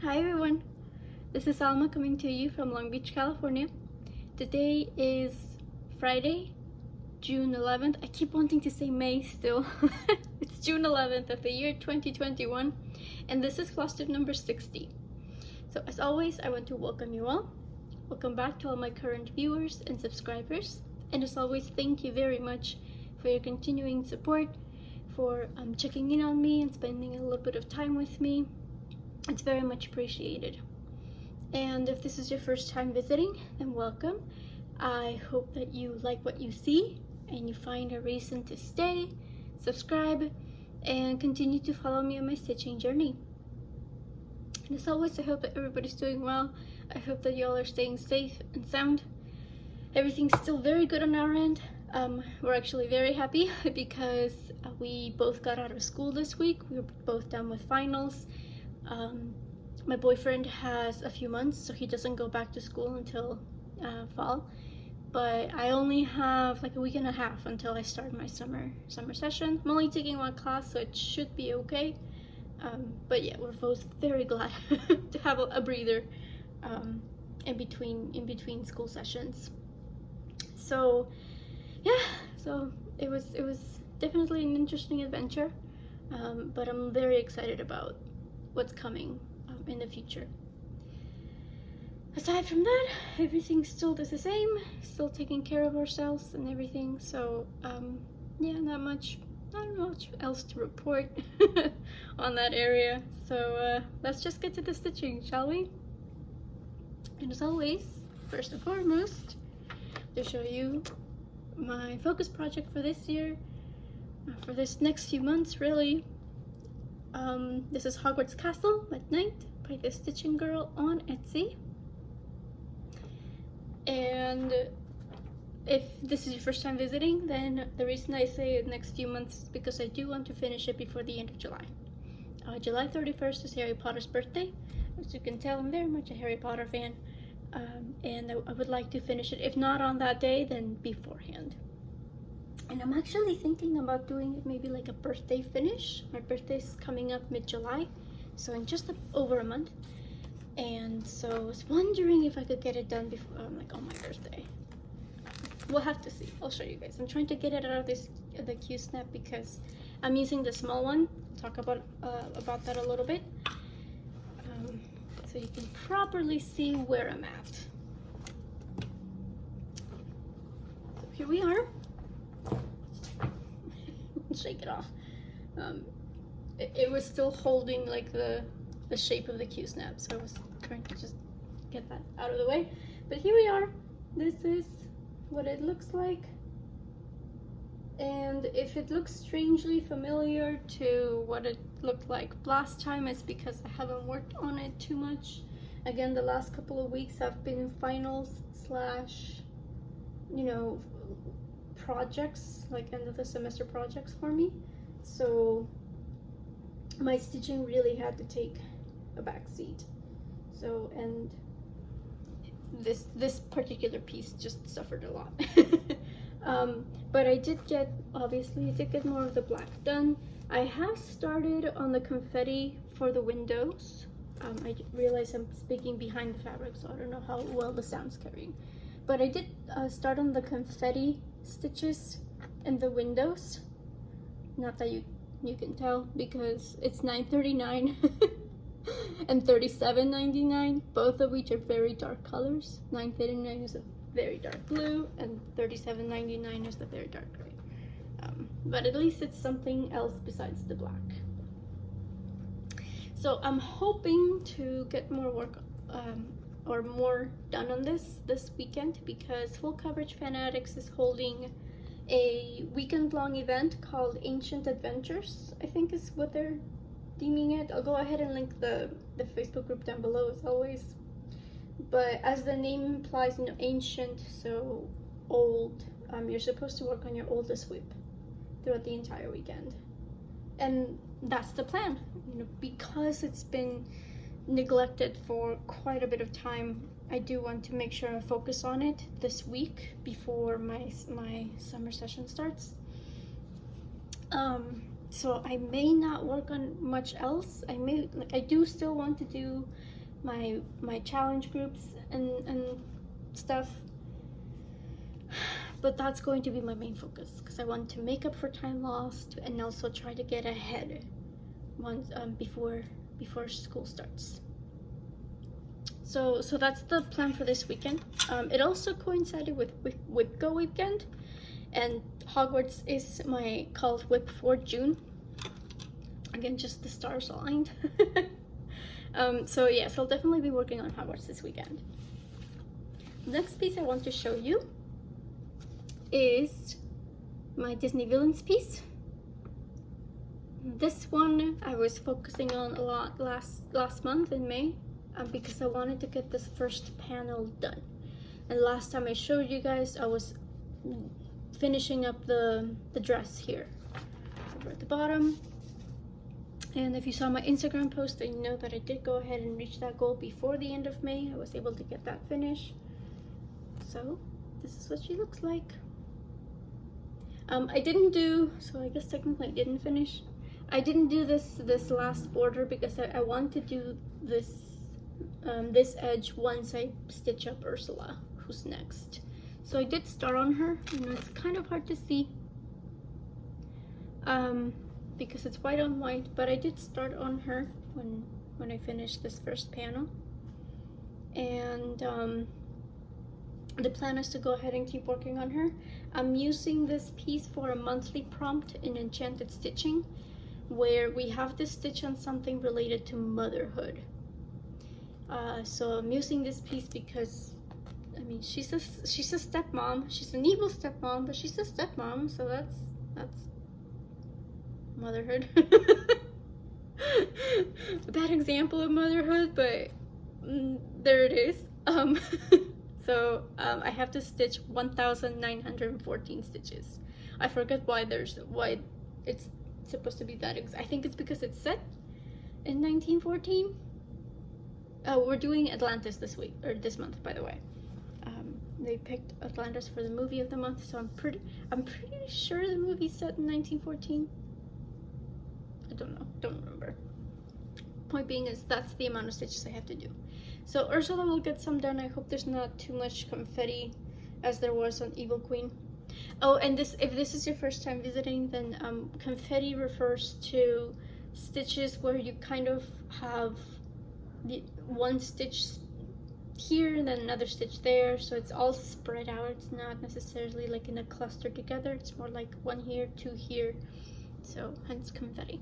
Hi everyone, this is Alma coming to you from Long Beach, California. Today is Friday, June 11th. I keep wanting to say May still. It's June 11th of the year 2021, and this is FlossTube number 60. So as always, I want to welcome you all. Welcome back to all my current viewers and subscribers. And as always, thank you very much for your continuing support, for checking in on me and spending a little bit of time with me. It's very much appreciated. And if this is your first time visiting, then welcome. I hope that you like what you see and you find a reason to stay, subscribe, and continue to follow me on my stitching journey. And as always, I hope that everybody's doing well. I hope that y'all are staying safe and sound. Everything's still very good on our end. We're actually very happy because we both got out of school this week. We were both done with finals. My boyfriend has a few months, so he doesn't go back to school until fall. But I only have like a week and a half until I start my summer session. I'm only taking one class, so it should be okay. But yeah, we're both very glad to have a breather in between school sessions. So yeah, so it was definitely an interesting adventure, but I'm very excited about what's coming in the future. Aside from that, everything's still the same, still taking care of ourselves and everything. So yeah, not much else to report on that area. So let's just get to the stitching, shall we? And as always, first and foremost, to show you my focus project for this year, for this next few months really. This is Hogwarts Castle at Night by the Stitching Girl on Etsy. And if this is your first time visiting, then the reason I say the next few months is because I do want to finish it before the end of July. July 31st is Harry Potter's birthday. As you can tell, I'm very much a Harry Potter fan. And I would like to finish it, if not on that day, then beforehand. And I'm actually thinking about doing it maybe like a birthday finish. My birthday's coming up mid-July, so in just over a month. And so I was wondering if I could get it done before, like on my birthday. We'll have to see. I'll show you guys. I'm trying to get it out of the Q-snap because I'm using the small one. I'll talk about that a little bit. So you can properly see where I'm at. So here we are. Shake it off. It was still holding like the shape of the Q-snap, so I was trying to just get that out of the way. But here we are. This is what it looks like. And if it looks strangely familiar to what it looked like last time, it's because I haven't worked on it too much. Again, the last couple of weeks I've been in finals / projects, like end of the semester projects for me. So my stitching really had to take a back seat. So, and this particular piece just suffered a lot. But I did get more of the black done. I have started on the confetti for the windows. I realize I'm speaking behind the fabric, so I don't know how well the sound's carrying. But I did start on the confetti stitches in the windows. Not that you can tell because it's $9.39 and $37.99, both of which are very dark colors. $9.39 is a very dark blue and $37.99 is the very dark gray. But at least it's something else besides the black. So I'm hoping to get more work or more done on this weekend because Full Coverage Fanatics is holding a weekend-long event called Ancient Adventures, I think is what they're deeming it. I'll go ahead and link the Facebook group down below as always. But as the name implies, ancient, so old, you're supposed to work on your oldest whip throughout the entire weekend. And that's the plan, because it's been neglected for quite a bit of time. I do want to make sure I focus on it this week before my summer session starts. So I may not work on much else. I do still want to do my challenge groups and stuff, but that's going to be my main focus because I want to make up for time lost and also try to get ahead once before school starts. So that's the plan for this weekend. It also coincided with Whip-Go weekend, and Hogwarts is my cult whip for June. Again, just the stars aligned. So yes, I'll definitely be working on Hogwarts this weekend. The next piece I want to show you is my Disney Villains piece. This one I was focusing on a lot last month in May, because I wanted to get this first panel done. And last time I showed you guys, I was finishing up the dress here over at the bottom. And if you saw my Instagram post, then you know that I did go ahead and reach that goal before the end of May. I was able to get that finished. So this is what she looks like. I didn't do, so I guess technically I didn't finish. I didn't do this last border because I want to do this edge once I stitch up Ursula, who's next. So I did start on her. I know it's kind of hard to see because it's white on white, but I did start on her when I finished this first panel. And the plan is to go ahead and keep working on her. I'm using this piece for a monthly prompt in Enchanted Stitching, where we have to stitch on something related to motherhood. So I'm using this piece because, I mean, she's a stepmom. She's an evil stepmom, but she's a stepmom, so that's motherhood. A bad example of motherhood, but there it is. So I have to stitch 1,914 stitches. I forget why it's supposed to be that I think it's because it's set in 1914. We're doing Atlantis this week, or this month, by the way. They picked Atlantis for the movie of the month, so I'm pretty sure the movie's set in 1914. I don't know, don't remember. Point being is that's the amount of stitches I have to do. So Ursula will get some done. I hope there's not too much confetti as there was on Evil Queen. Oh, and if this is your first time visiting, then confetti refers to stitches where you kind of have the one stitch here and then another stitch there, so it's all spread out. It's not necessarily like in a cluster together. It's more like one here, two here, so hence confetti.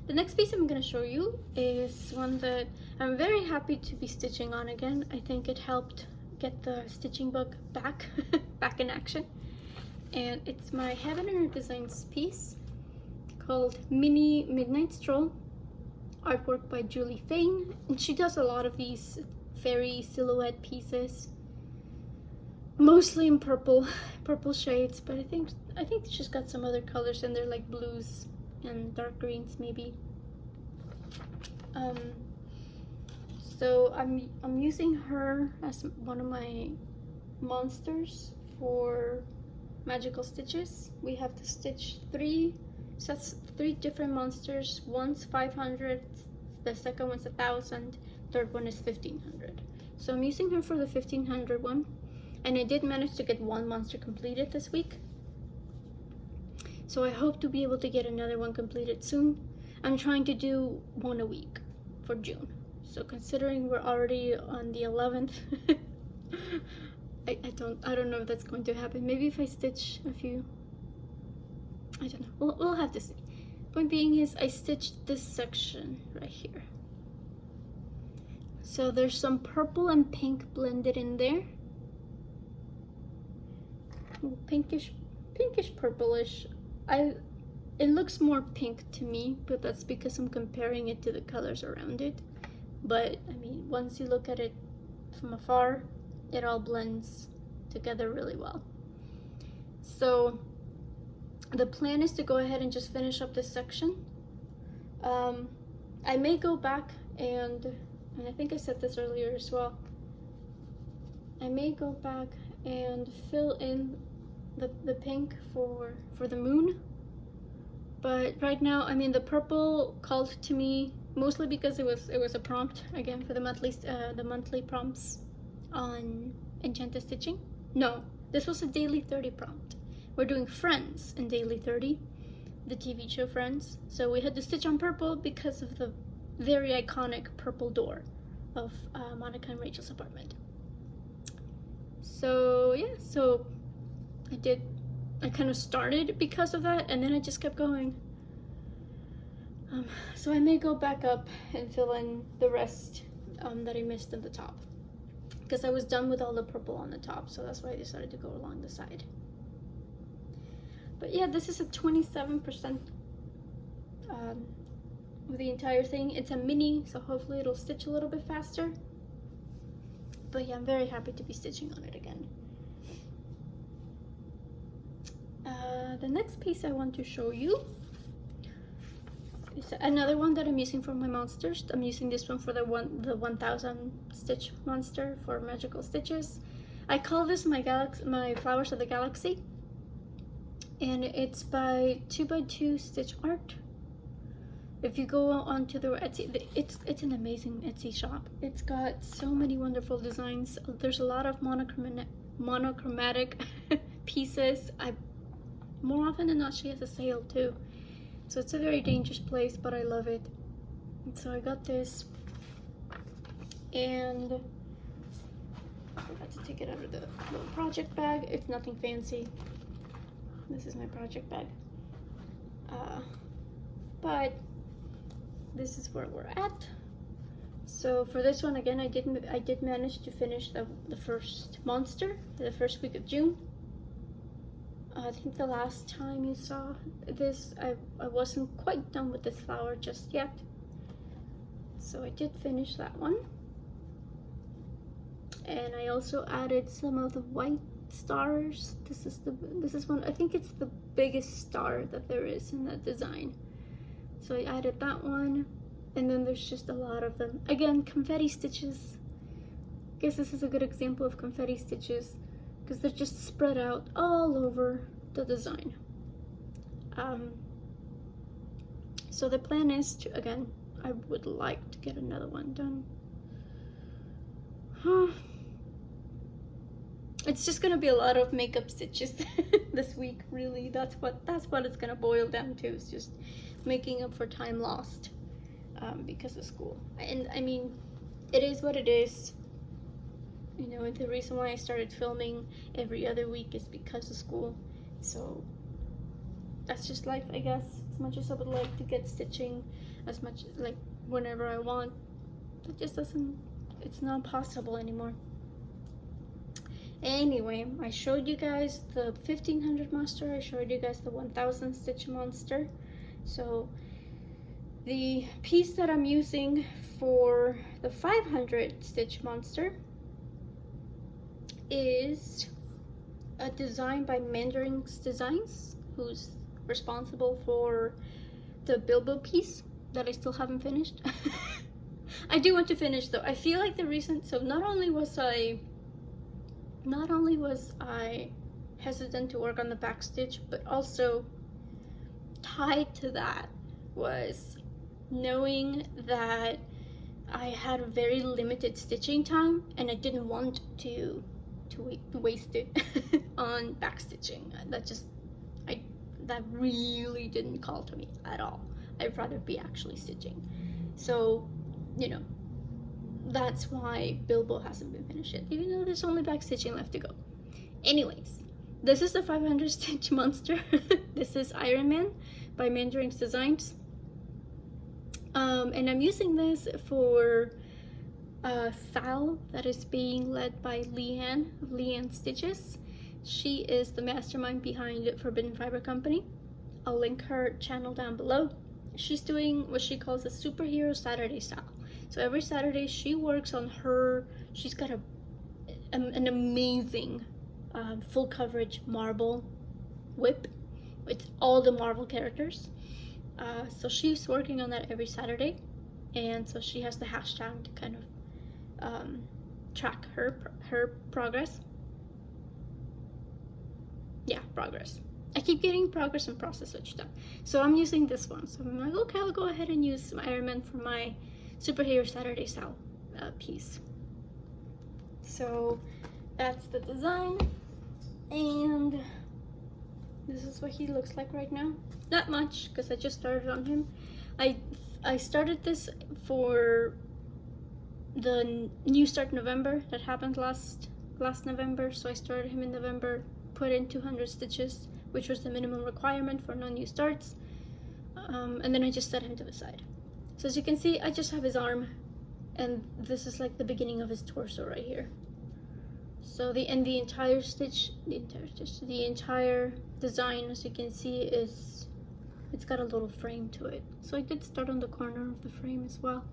The next piece I'm going to show you is one that I'm very happy to be stitching on again. I think it helped get the stitching bug back in action. And it's my Heaven and Earth Designs piece called Mini Midnight Stroll, artwork by Julie Fain. And she does a lot of these fairy silhouette pieces, mostly in purple shades, but I think she's got some other colors in there, like blues and dark greens maybe. So I'm using her as one of my monsters for magical stitches. We have to stitch three different monsters. One's 500, the second one's 1,000, third one is 1,500. So I'm using her for the 1,500 one, and I did manage to get one monster completed this week. So I hope to be able to get another one completed soon. I'm trying to do one a week for June. So considering we're already on the 11th, I don't know if that's going to happen. Maybe if I stitch a few, I don't know. We'll have to see. Point being is I stitched this section right here. So there's some purple and pink blended in there. Pinkish purplish. It looks more pink to me, but that's because I'm comparing it to the colors around it. But I mean, once you look at it from afar, it all blends together really well. So the plan is to go ahead and just finish up this section. I may go back and I think I said this earlier as well, I may go back and fill in the pink for the moon, But right now, I mean, the purple called to me mostly because it was a prompt again for the monthly prompts on Enchanted Stitching. No, this was a daily 30 prompt. We're doing Friends in daily 30, the TV show Friends. So we had to stitch on purple because of the very iconic purple door of Monica and Rachel's apartment. So yeah, so I kind of started because of that, and then I just kept going. So I may go back up and fill in the rest that I missed in the top, because I was done with all the purple on the top, so that's why I decided to go along the side. But yeah, this is a 27% with the entire thing. It's a mini, so hopefully it'll stitch a little bit faster. But yeah, I'm very happy to be stitching on it again. The next piece I want to show you is another one that I'm using for my monsters. I'm using this one for the 1000 stitch monster for magical stitches. I call this my Flowers of the Galaxy, and it's by 2x2 Stitch Art. If you go onto their Etsy, it's an amazing Etsy shop. It's got so many wonderful designs. There's a lot of monochromatic pieces. More often than not, she has a sale too. So it's a very dangerous place, but I love it. And so I got this, and I forgot to take it out of the little project bag. It's nothing fancy. This is my project bag. But this is where we're at. So for this one, again, I did manage to finish the first monster the first week of June. I think the last time you saw this, I wasn't quite done with this flower just yet. So I did finish that one. And I also added some of the white stars. This is one, I think it's the biggest star that there is in that design. So I added that one, and then there's just a lot of them. Again, confetti stitches. I guess this is a good example of confetti stitches, because they're just spread out all over the design. So the plan is to, again, I would like to get another one done. It's just gonna be a lot of makeup stitches this week, really. That's what it's gonna boil down to, is just making up for time lost because of school. And I mean, it is what it is. You know, the reason why I started filming every other week is because of school. So that's just life, I guess. As much as I would like to get stitching as much, like, whenever I want, it just doesn't, it's not possible anymore. Anyway, I showed you guys the 1500 monster, I showed you guys the 1000 stitch monster. So the piece that I'm using for the 500 stitch monster is a design by Mandarin's Designs, who's responsible for the Bilbo piece that I still haven't finished. I do want to finish though. I feel like the reason, so not only was I hesitant to work on the back stitch, but also tied to that was knowing that I had a very limited stitching time, and I didn't want to waste it on back stitching. That really didn't call to me at all. I'd rather be actually stitching. So, you know, that's why Bilbo hasn't been finished yet, even though there's only back stitching left to go. Anyways, this is the 500 stitch monster. This is Iron Man by Mandarin's Designs. And I'm using this for a style that is being led by Leanne of Leanne Stitches. She is the mastermind behind Forbidden Fiber Company. I'll link her channel down below. She's doing what she calls a superhero Saturday style. So every Saturday she works on her, she's got an amazing full coverage Marvel whip with all the Marvel characters. So she's working on that every Saturday, and so she has the hashtag to kind of track her progress. Yeah, progress. I keep getting progress and process switched up. So I'm using this one. So I'm like, okay, I'll go ahead and use my Iron Man for my Superhero Saturday style piece. So that's the design, and this is what he looks like right now. Not much, because I just started on him. I started this for the New Start November that happened last November. So I started him in November, put in 200 stitches, which was the minimum requirement for no new starts, and then I just set him to the side. So as you can see, I just have his arm, and this is like the beginning of his torso right here. So the entire design, as you can see, it's got a little frame to it. So I did start on the corner of the frame as well.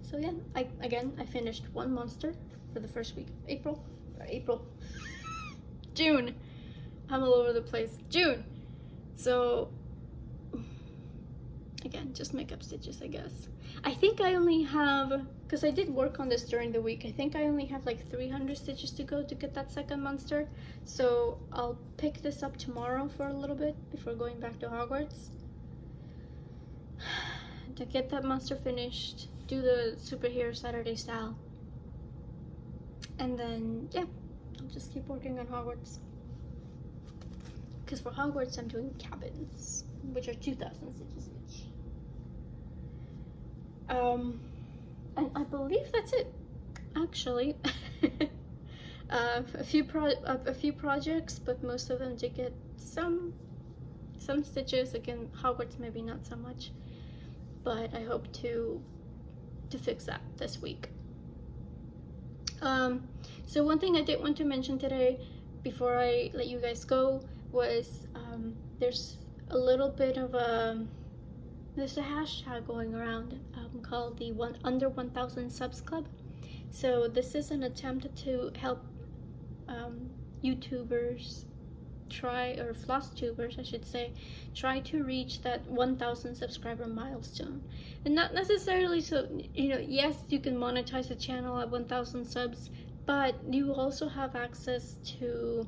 So yeah, I finished one monster for the first week of June. I'm all over the place. June. So again, just makeup stitches, I guess. I think I only have, because I did work on this during the week, I think I only have like 300 stitches to go to get that second monster. So I'll pick this up tomorrow for a little bit before going back to Hogwarts to get that monster finished, do the Superhero Saturday style, and then yeah, I'll just keep working on Hogwarts, because for Hogwarts I'm doing cabins, which are 2,000 stitches each. And I believe that's it, actually. A few projects, but most of them did get some stitches. Again, Hogwarts maybe not so much, but I hope to fix that this week. So one thing I did want to mention today before I let you guys go was there's a little bit of there's a hashtag going around called the under 1,000 subs club. So this is an attempt to help YouTubers or FlossTubers, I should say, try to reach that 1,000 subscriber milestone. And not necessarily so, you know, yes, you can monetize the channel at 1,000 subs, but you also have access to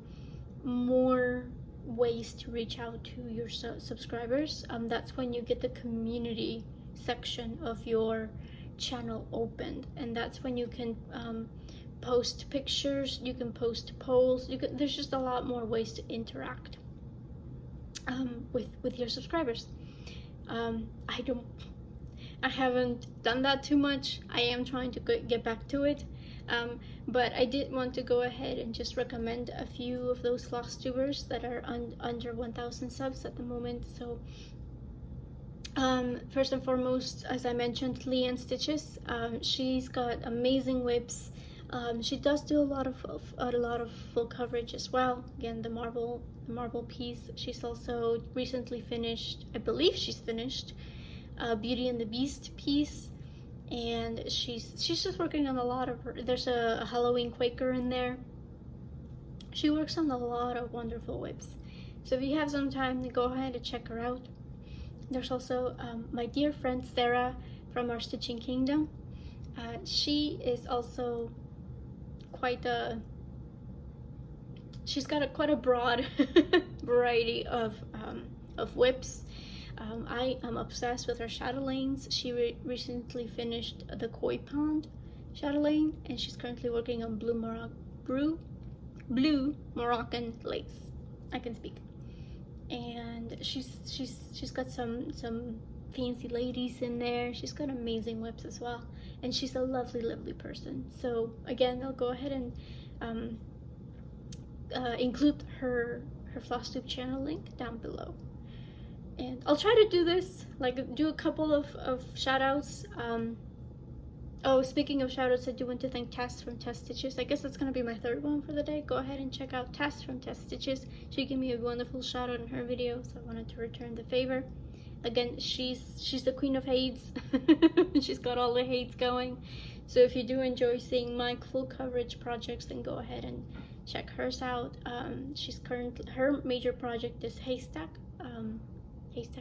more ways to reach out to your subscribers. That's when you get the community section of your channel opened, and that's when you can post pictures, you can post polls, there's just a lot more ways to interact with your subscribers. I haven't done that too much. I am trying to get back to it, but I did want to go ahead and just recommend a few of those FlossTubers that are under 1,000 subs at the moment. So first and foremost, as I mentioned, Leanne Stitches. She's got amazing whips. She does do a lot of full coverage as well. Again, the marble piece. She's also recently finished, I believe she's finished, Beauty and the Beast piece, and she's just working on a lot of there's a Halloween Quaker in there. She works on a lot of wonderful whips. So if you have some time, to go ahead and check her out. There's also my dear friend Sarah from our Stitching Kingdom. She is also she's got quite a broad variety of whips. I am obsessed with her chatelaines. She recently finished the Koi Pond chatelaine, and she's currently working on blue Moroccan lace. I can speak. And she's got some fancy ladies in there. She's got amazing whips as well, and she's a lovely person. So again, I'll go ahead and include her FlossTube channel link down below, and I'll try to do this, like do a couple of shout outs. Oh, speaking of shout outs, I do want to thank Tess from Tess Stitches. I guess that's gonna be my third one for the day. Go ahead and check out Tess from Tess Stitches. She gave me a wonderful shout out in her video, so I wanted to return the favor. Again, she's the queen of hates. She's got all the hates going. So if you do enjoy seeing my full coverage projects, then go ahead and check hers out. Her major project is Haystack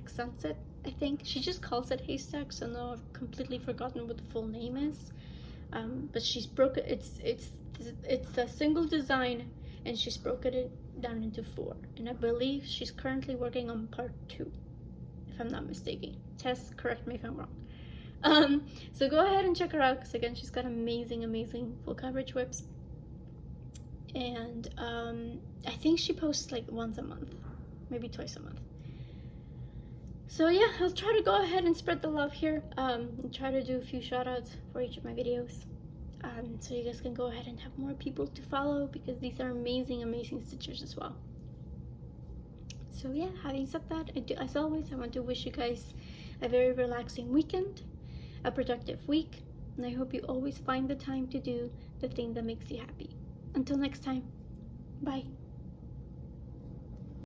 Sunset, I think. She just calls it Haystack, so now I've completely forgotten what the full name is. But she's broken. It's a single design, and she's broken it down into 4, and I believe she's currently working on part 2, if I'm not mistaken. Tess, correct me if I'm wrong. So go ahead and check her out, because again, she's got amazing full coverage whips. And I think she posts like once a month, maybe twice a month. So yeah, I'll try to go ahead and spread the love here, and try to do a few shout outs for each of my videos, so you guys can go ahead and have more people to follow, because these are amazing stitchers as well. So yeah, having said that, as always, I want to wish you guys a very relaxing weekend, a productive week, and I hope you always find the time to do the thing that makes you happy. Until next time, bye.